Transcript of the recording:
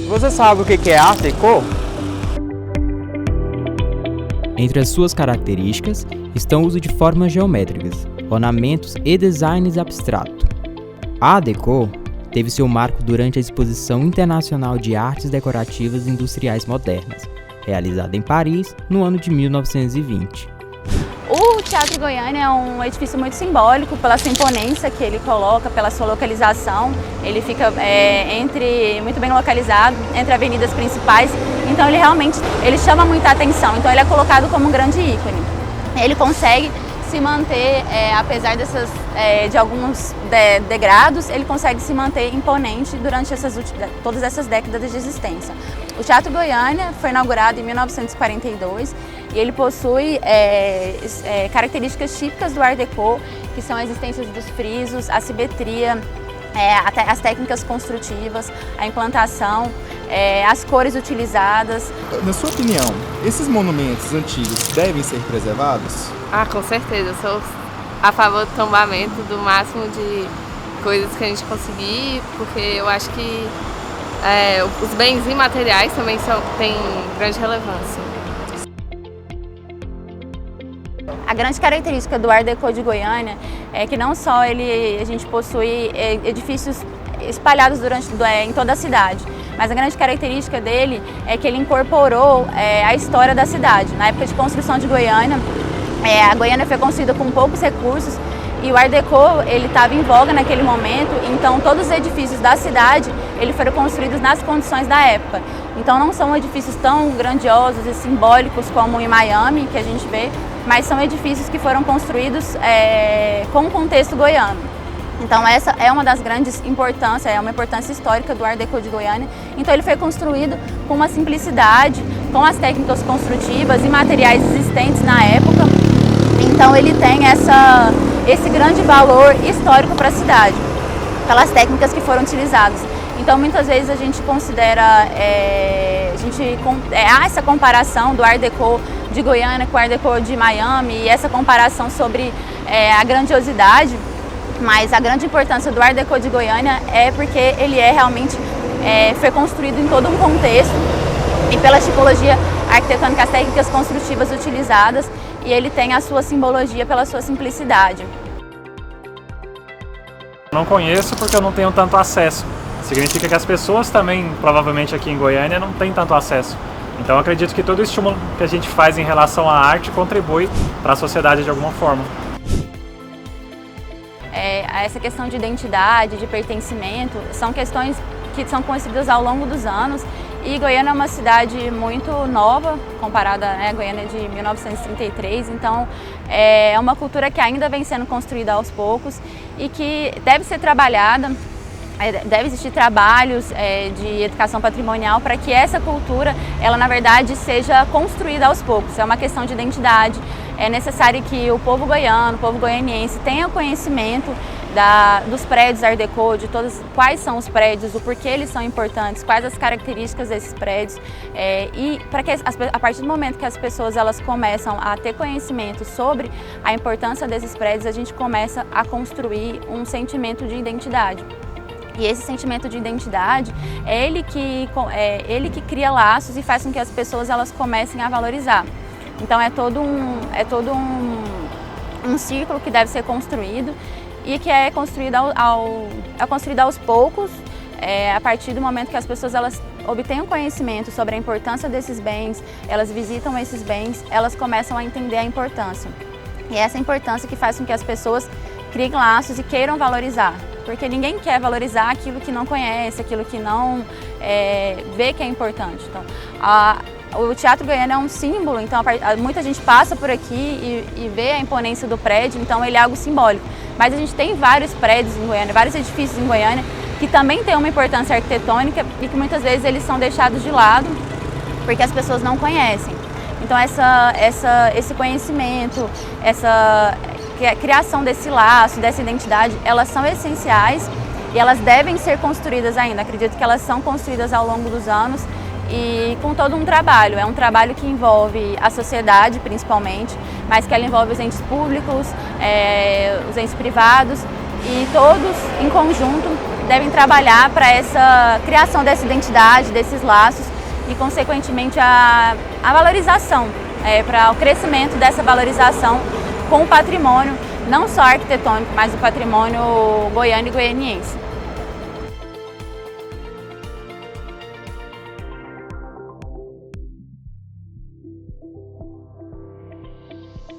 Você sabe o que é Art Deco? Entre as suas características estão o uso de formas geométricas, ornamentos e designs abstratos. A Art Deco teve seu marco durante a Exposição Internacional de Artes Decorativas Industriais Modernas, realizada em Paris no ano de 1920. O Teatro Goiânia é um edifício muito simbólico pela sua imponência que ele coloca, pela sua localização. Ele fica muito bem localizado entre avenidas principais, então ele chama muita atenção, então ele é colocado como um grande ícone. Ele consegue se manter, apesar de alguns degrados, ele consegue se manter imponente durante todas essas décadas de existência. O Teatro Goiânia foi inaugurado em 1942 e ele possui características típicas do Art Deco, que são a existência dos frisos, a simetria, as técnicas construtivas, a implantação, as cores utilizadas. Na sua opinião, esses monumentos antigos devem ser preservados? Com certeza. Eu sou a favor do tombamento do máximo de coisas que a gente conseguir, porque eu acho que os bens imateriais também têm grande relevância. A grande característica do Art Deco de Goiânia é que não só a gente possui edifícios espalhados em toda a cidade, mas a grande característica dele é que ele incorporou a história da cidade. Na época de construção de Goiânia, a Goiânia foi construída com poucos recursos e o Art Deco ele estava em voga naquele momento, então todos os edifícios da cidade foram construídos nas condições da época. Então não são edifícios tão grandiosos e simbólicos como em Miami, que a gente vê, mas são edifícios que foram construídos com o contexto goiano. Então essa é uma das grandes importâncias, é uma importância histórica do Art Deco de Goiânia. Então ele foi construído com uma simplicidade, com as técnicas construtivas e materiais existentes na época. Então ele tem esse grande valor histórico para a cidade, pelas técnicas que foram utilizadas. Então muitas vezes a gente considera, há essa comparação do Art Deco de Goiânia com o Art Deco de Miami e essa comparação sobre a grandiosidade, mas a grande importância do Art Deco de Goiânia é porque ele realmente foi construído em todo um contexto e pela tipologia arquitetônica, as técnicas construtivas utilizadas, e ele tem a sua simbologia pela sua simplicidade. Não conheço porque eu não tenho tanto acesso. Significa que as pessoas também, provavelmente aqui em Goiânia, não têm tanto acesso. Então eu acredito que todo o estímulo que a gente faz em relação à arte contribui para a sociedade de alguma forma. Essa questão de identidade, de pertencimento, são questões que são construídas ao longo dos anos, e Goiânia é uma cidade muito nova, comparada a Goiânia de 1933, então é uma cultura que ainda vem sendo construída aos poucos e que deve ser trabalhada. Deve existir trabalhos de educação patrimonial para que essa cultura, ela na verdade seja construída aos poucos. É uma questão de identidade. É necessário que o povo goiano, o povo goianiense tenha conhecimento dos prédios Art Deco, de quais são os prédios, o porquê eles são importantes, quais as características desses prédios, e para que a partir do momento que as pessoas começam a ter conhecimento sobre a importância desses prédios, a gente começa a construir um sentimento de identidade. E esse sentimento de identidade é ele que cria laços e faz com que as pessoas comecem a valorizar. Então é todo um círculo que deve ser construído e que é construído aos poucos, a partir do momento que as pessoas obtêm um conhecimento sobre a importância desses bens, elas visitam esses bens, elas começam a entender a importância. E é essa importância que faz com que as pessoas criem laços e queiram valorizar. Porque ninguém quer valorizar aquilo que não conhece, aquilo que não vê que é importante. Então, o Teatro Goiânia é um símbolo, então muita gente passa por aqui e vê a imponência do prédio, então ele é algo simbólico. Mas a gente tem vários prédios em Goiânia, vários edifícios em Goiânia, que também têm uma importância arquitetônica e que muitas vezes eles são deixados de lado porque as pessoas não conhecem. Então esse conhecimento, a criação desse laço, dessa identidade, elas são essenciais e elas devem ser construídas ainda. Acredito que elas são construídas ao longo dos anos e com todo um trabalho. É um trabalho que envolve a sociedade, principalmente, mas que ela envolve os entes públicos, os entes privados, e todos em conjunto devem trabalhar para essa criação dessa identidade, desses laços e, consequentemente, a valorização, para o crescimento dessa valorização com o patrimônio, não só arquitetônico, mas o patrimônio goiano e goianiense.